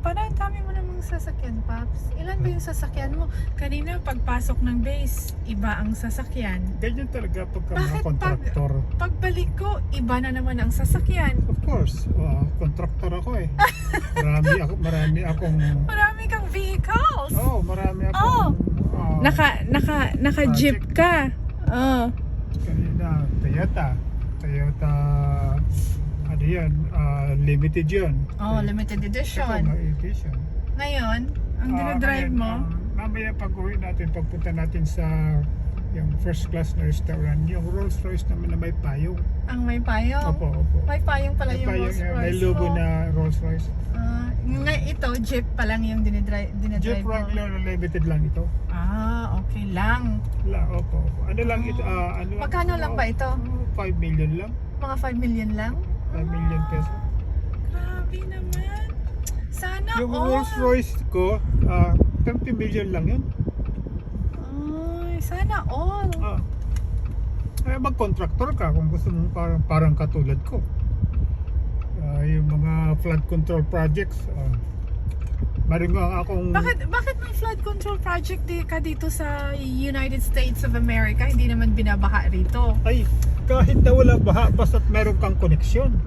Parang dami mo namang sasakyan, Paps. Ilan ba yung sasakyan mo? Kanina, pagpasok ng base, iba ang sasakyan. Ganyan talaga pagka Bakit mga kontraktor. Pagbalik ko, iba na naman ang sasakyan. Of course, kontraktor ako eh. Marami akong... Marami kang vehicles. marami akong... Naka-jeep ka. Oh. Kanina, Toyota, ano yan, limited yun. Limited edition. Ito, edition. Ngayon, ang dinadrive mo, Mamaya pag-uwi natin, pagpunta natin sa yung first class na restaurant, yung Rolls Royce naman na may payong. ang may payong. Opo. May payong pala May yung payong, Rolls Royce may logo mo. na Rolls Royce. Ito, jeep pa lang yung dinadrive Jeep mo. Wrangler limited lang ito. Okay lang. Opo. Ano lang ito? Magkano lang ba ito? 5 million lang. Mga 5 million lang? 5 million peso. Grabe naman. Sana Yung all. Rolls Royce ko, 30 million lang yun. Ay, sana all. Kaya mag-contractor ka kung gusto mo parang katulad ko. Yung mga flood control projects, maring akong... Bakit may flood control project ka dito sa United States of America? Hindi naman binabaha rito. Ay, kahit na wala baha, basta't meron kang koneksyon.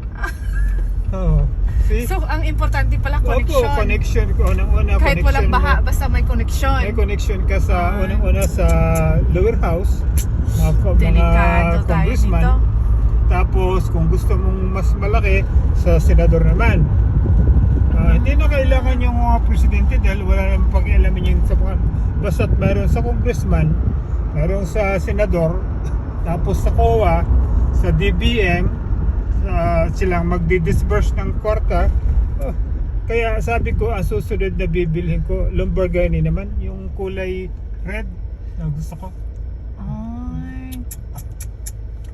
See? So, ang importante pala, connection. Opo, connection ko. Unang-una, Kahit connection walang baha, mo. basta may connection. May connection ka sa unang-una sa lower house, Delikado mga tayo congressman. dito. Tapos kung gusto mong mas malaki, sa senador naman. Hindi na kailangan yung mga presidente dahil wala namang pag-ialamin yung sa mga, basta't mayroon sa congressman, mayroon sa senador, tapos sa COA, sa DBM, silang magdi-disburse ng kwarta. Kaya sabi ko, ang susunod na bibilhin ko, Lamborghini naman, yung kulay red na gusto ko.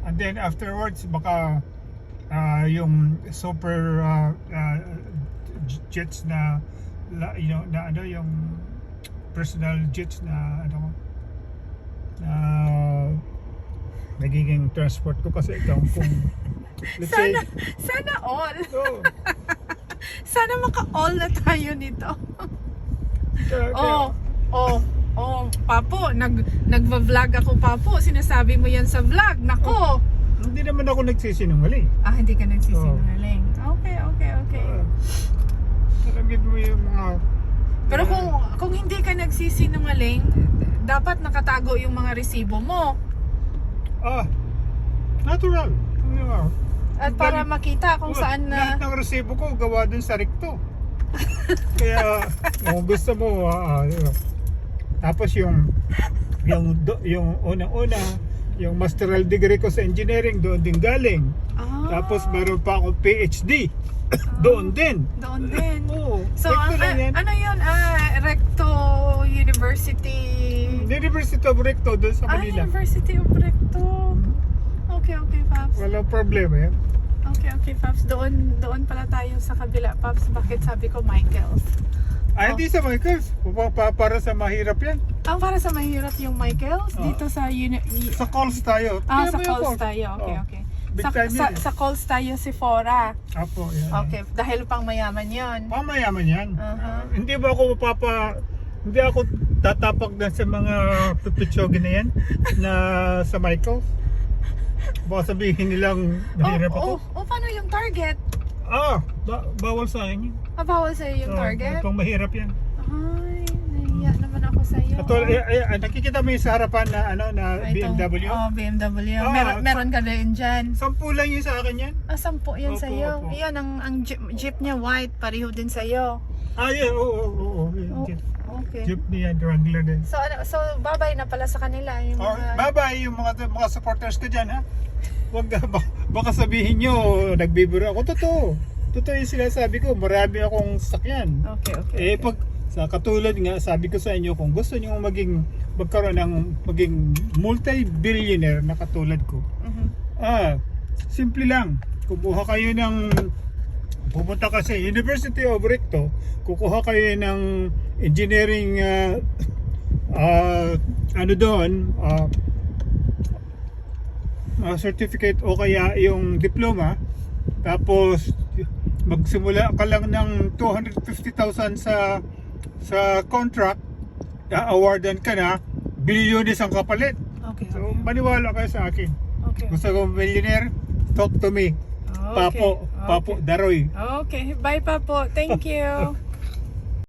And then afterwards, baka yung super jets na yung personal jets na nagiging transport ko kasi ikaw kung let's say Sana all. oh, Sana maka-all na tayo nito. Papo, nagva-vlog ako, Papo. Sinasabi mo yan sa vlog. Nako. hindi naman ako nagsisinungaling. Hindi ka nagsisinungaling. Okay. Sabihin mo yung mga Pero kung hindi ka nagsisinungaling, dapat nakatago yung mga resibo mo. natural. At para makita kung saan na... Lahat ng resibo ko gawa dun sa Recto. Kaya kung gusto mo tapos yung unang-una yung masteral degree ko sa engineering doon din galing. Tapos meron pa akong PhD doon din. Doon din. So, Recto lang yan. ano yun? Recto University. University of Recto doon sa Manila. University of Recto. Okay, Paps. Walang problema yan. Okay, Paps. Doon pala tayo sa kabila, Paps. Bakit sabi ko Michaels? Hindi sa Michaels. Para sa mahirap yan. Para sa mahirap yung Michaels? Dito sa... Sa calls tayo. sa calls tayo. Okay. Big time yun. Sa calls tayo si Fora. Apo, yan. Okay, dahil pang mayaman yun. Pamayaman yan. Hindi ba ako hindi ako tatapag na sa mga pipitsyogi na yan na sa Michael. Baka sabihin nilang mahirap ako. Paano yung target? Bawal sa akin yun. Bawal sa'yo yung target? Pang mahirap yan. Ay, nahiya naman ako sa'yo. Nakikita mo yung sa harapan na BMW? BMW. Ah, Meron ka rin dyan. 10 lang yun sa akin yan. 10 yan Opo, sa'yo. opo. Iyan, ang jeep niya white, pareho din sa'yo. Yeah, oo. Okay. Jeep niya, Wrangler din. So babay na pala sa kanila yung mga... Bye-bye yung mga supporters ko dyan, ha? Wag baka sabihin nyo, nagbibiro ako. Totoo yung sinasabi ko, marami akong sakyan. Okay. Pag sa katulad nga, sabi ko sa inyo, kung gusto nyo magkaroon ng maging multi-billionaire na katulad ko, simple lang. Pumunta ka sa University of Recto, kukuha kayo ng engineering certificate o kaya yung diploma, tapos magsimula ka lang ng 250,000 sa contract, awardan ka na, bilyones ang kapalit. Okay. So, maniwala kayo sa akin. Okay. Gusto ko millionaire, talk to me. Okay. Papo Daroy. Okay. Bye, Papo. Thank you.